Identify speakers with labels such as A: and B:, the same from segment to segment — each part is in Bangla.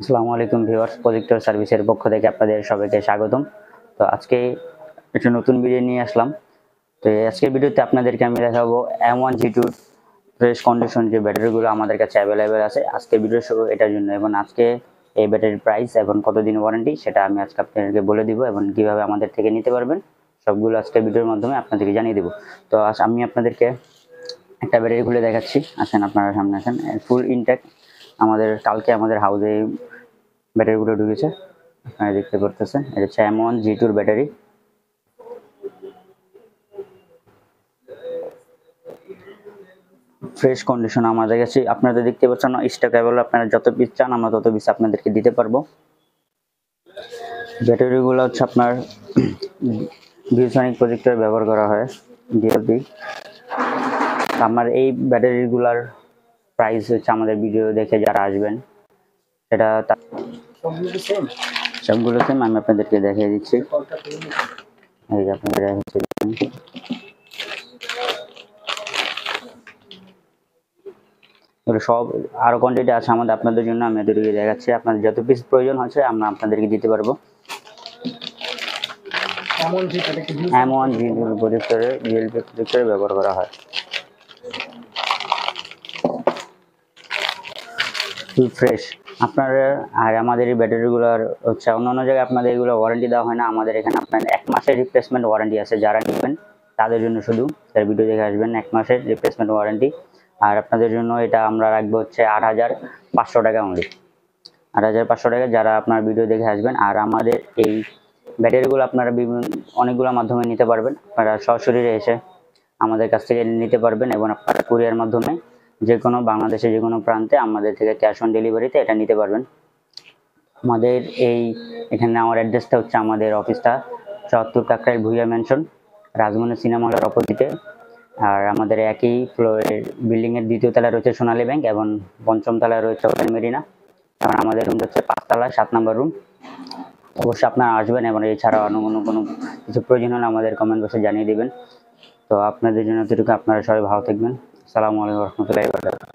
A: আসসালামু আলাইকুম ভিউয়ার্স, প্রজেক্টর সার্ভিসের পক্ষ থেকে আপনাদের সবাইকে স্বাগতম। তো আজকে একটা নতুন ভিডিও নিয়ে আসলাম। তো আজকের ভিডিওতে আপনাদেরকে আমি দেখাবো M1G2 ফ্রেশ কন্ডিশন যে ব্যাটারিগুলো আমাদের কাছে অ্যাভেলেবেল আছে। আজকে ভিডিও শুরু এটার জন্য, এবং আজকে এই ব্যাটারির প্রাইস এবং কতদিন ওয়ারেন্টি সেটা আমি আজকে আপনাদেরকে বলে দিব, এবং কিভাবে আমাদের থেকে নিতে পারবেন সবগুলো আজকে ভিডিওর মাধ্যমে আপনাদেরকে জানিয়ে দেবো। তো আজ আমি আপনাদেরকে একটা ব্যাটারি খুলে দেখাচ্ছি। আসেন, আপনারা সামনে আসেন। ফুল ইনটেক কালকে আমাদের হাউসে ব্যাটারিগুলো ঢুকেছে, আপনারা দেখতে পারতেছেন। এটা হচ্ছে M1G2 ব্যাটারি। ফ্রেশ কন্ডিশন আমাদের কাছে, আপনারা দেখতে পাচ্ছেন স্ট্যাকেবল। আপনারা যত পিস চান আমরা তত পিস আপনাদেরকে দিতে পারবো। ব্যাটারিগুলো হচ্ছে আপনার ভিউসনিক প্রজেক্টর ব্যবহার করা হয়, ডিএলপি। আমার এই ব্যাটারিগুলার প্রাইস হচ্ছে, আমাদের ভিডিও দেখে যারা আসবেন সেটা সবগুলো সেম। আমি আপনাদেরকে দেখিয়ে দিচ্ছি, এই যে আপনাদের দেখাচ্ছি। সব আরো কোয়ান্টিটি আছে আমাদের আপনাদের জন্য, আমি এদেরকে দেখাচ্ছি। আপনাদের যত পিস প্রয়োজন হচ্ছে আমরা আপনাদেরকে দিতে পারবো। M1G2 প্রজেক্টরে ডিএলপি প্রজেক্টরে ব্যবহার করা হয়। ফুল ফ্রেশ আপনারা। আর আমাদের এই ব্যাটারিগুলোর হচ্ছে অন্য জায়গায় আপনাদের এগুলো ওয়ারেন্টি দেওয়া হয় না, আমাদের এখানে আপনার 1 মাসের রিপ্লেসমেন্ট ওয়ারেন্টি আছে। যারা নেবেন তাদের জন্য শুধু তার ভিডিও দেখে আসবেন, 1 মাসের রিপ্লেসমেন্ট ওয়ারেন্টি। আর আপনাদের জন্য এটা আমরা রাখবো হচ্ছে 8,500 টাকা অনলি, 8,500 টাকা যারা আপনার ভিডিও দেখে আসবেন। আর আমাদের এই ব্যাটারিগুলো আপনারা অনেকগুলো মাধ্যমে নিতে পারবেন। আপনারা সরাসরি এসে আমাদের কাছ থেকে নিতে পারবেন, এবং আপনারা কুরিয়ার মাধ্যমে যে কোনো বাংলাদেশের যে কোনো প্রান্তে আমাদের থেকে ক্যাশ অন ডেলিভারিতে এটা নিতে পারবেন। আমাদের এখানে আমার অ্যাড্রেসটা হচ্ছে, আমাদের অফিসটা 74 কাকরাইল ভুইয়া ম্যানশন, রাজমনি সিনেমা হলের অপোজিটে। আর আমাদের একই ফ্লোরের বিল্ডিংয়ের 2য় তলায় রয়েছে সোনালী ব্যাংক, এবং 5ম তলায় রয়েছে হোটেল মেরিনা। কারণ আমাদের রুম হচ্ছে 5 তলায় 7 নম্বর রুম। অবশ্যই আপনারা আসবেন, এবং এছাড়াও অন্য কোনো কিছু প্রয়োজন হলে আমাদের কমেন্ট বক্সে জানিয়ে দেবেন। তো আপনাদের জন্য এতটুকু, আপনারা সবাই ভালো থাকবেন। আসসালামু আলাইকুম রহমতুল্লাহি ওয়া বারাকাতুহু।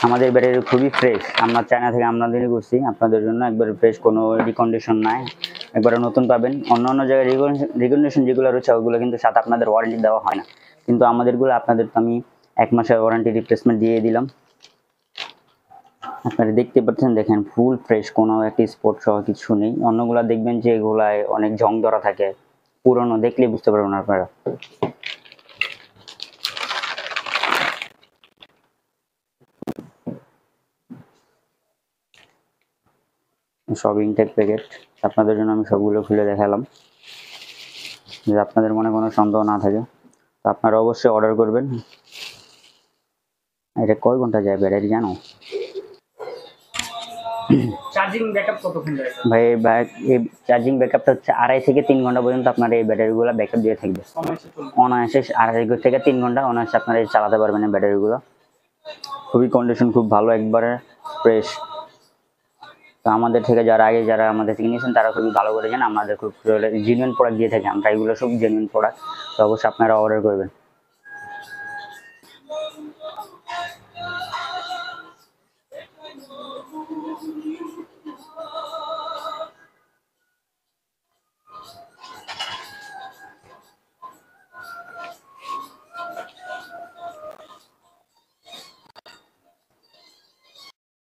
A: আমাদের ব্যাটারি খুবই ফ্রেশ, আমরা চায়না থেকে আমদানি করছি আপনাদের জন্য, একবারে ফ্রেশ, কোনো রিকন্ডিশন নাই, একবারে নতুন পাবেন। অন্য জায়গায় রিকন্ডিশন যেগুলো রয়েছে ওগুলো কিন্তু সাথে আপনাদের ওয়ারেন্টি দেওয়া হয় না, কিন্তু আমাদেরগুলো আপনাদের তো আমি 1 মাসের ওয়ারেন্টি রিপ্লেসমেন্ট দিয়ে দিলাম। আপনারা দেখতে পাচ্ছেন, দেখেন ফুল ফ্রেশ, কোনো একটি স্পট সহ কিছু নেই। অন্যগুলা দেখবেন যে এগুলায় অনেক জং ধরা থাকে, পুরনো দেখলে বুঝতে পারবেন আপনারা। সব ইনটেক প্যাকেট আপনাদের জন্য আমি সবগুলো খুলে দেখালাম, যে আপনাদের মনে কোনো সন্দেহ না থাকে। তো আপনারা অবশ্যই অর্ডার করবেন। এটা কয় ঘন্টা যায় ব্যাটারি জানো?
B: চার্জিং ব্যাকআপ কতক্ষণ যায়
A: ভাই এই চার্জিং ব্যাকআপটা হচ্ছে 2.5 থেকে 3 ঘন্টা পর্যন্ত আপনার এই ব্যাটারিগুলো ব্যাকআপ দিয়ে থাকবে অনায়াসে। 2.5 থেকে 3 ঘন্টা অনায়াসে আপনারা চালাতে পারবেন এই ব্যাটারিগুলো। খুবই কন্ডিশন খুব ভালো, একবারে ফ্রেশ। তো আমাদের থেকে যারা আমাদের থেকে নিয়েছেন তারা খুবই ভালো করে জানেন, আমাদের খুব জেনুইন প্রোডাক্ট দিয়ে থাকি আমরা, এগুলো সব জেনুইন প্রোডাক্ট। তো অবশ্যই আপনারা অর্ডার করবেন।